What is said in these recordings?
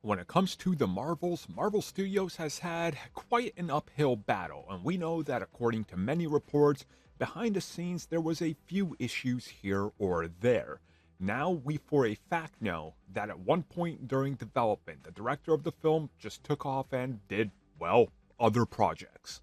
When it comes to the Marvels, Marvel Studios has had quite an uphill battle, and we know that according to many reports, behind the scenes there was a few issues here or there. Now we for a fact know that at one point during development, the director of the film just took off and did, well, other projects.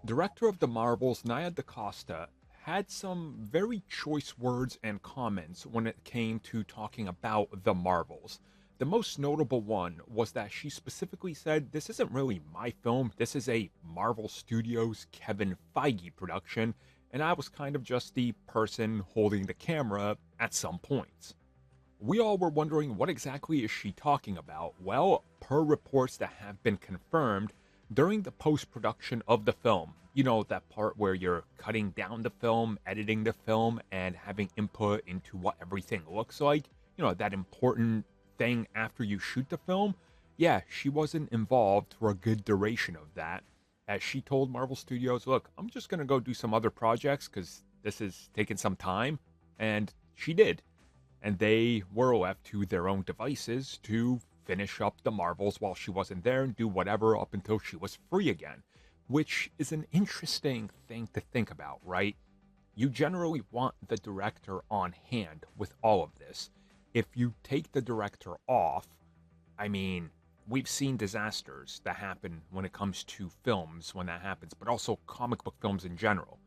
Director of the Marvels, Nia DaCosta, had some very choice words and comments when it came to talking about the Marvels. The most notable one was that she specifically said, "This isn't really my film, this is a Marvel Studios Kevin Feige production, and I was kind of just the person holding the camera at some points." We all were wondering, what exactly is she talking about? Well, per reports that have been confirmed, during the post-production of the film, you know, that part where you're cutting down the film, editing the film, and having input into what everything looks like, you know, that important thing after you shoot the film, yeah, she wasn't involved for a good duration of that, as she told Marvel Studios, "Look, I'm just going to go do some other projects because this is taking some time," and she did. And they were left to their own devices to finish up the Marvels while she wasn't there and do whatever up until she was free again, which is an interesting thing to think about, right? You generally want the director on hand with all of this. If you take the director off, I mean, we've seen disasters that happen when it comes to films when that happens, but also comic book films in general.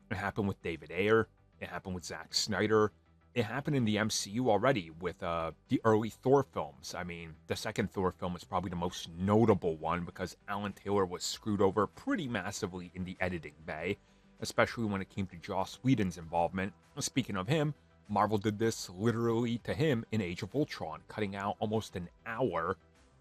It happened with David Ayer, it happened with Zack Snyder, it happened in the MCU already with the early Thor films. I mean, the second Thor film is probably the most notable one because Alan Taylor was screwed over pretty massively in the editing bay, especially when it came to Joss Whedon's involvement. Speaking of him, Marvel did this literally to him in Age of Ultron, cutting out almost an hour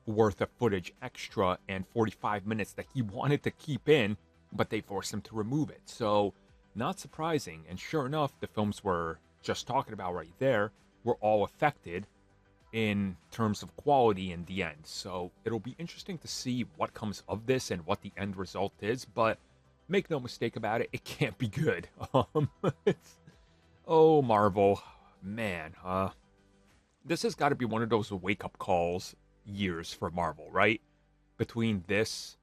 worth of footage extra and 45 minutes that he wanted to keep in, but they forced him to remove it. So, not surprising, and sure enough, the films were just talking about right there were all affected in terms of quality in the end. So it'll be interesting to see what comes of this and what the end result is, but make no mistake about it, it can't be good. It's, oh, Marvel, man, this has got to be one of those wake-up calls years for Marvel, right? Between this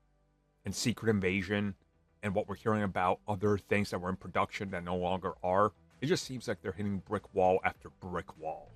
and Secret Invasion and what we're hearing about other things that were in production that no longer are, it just seems like they're hitting brick wall after brick wall.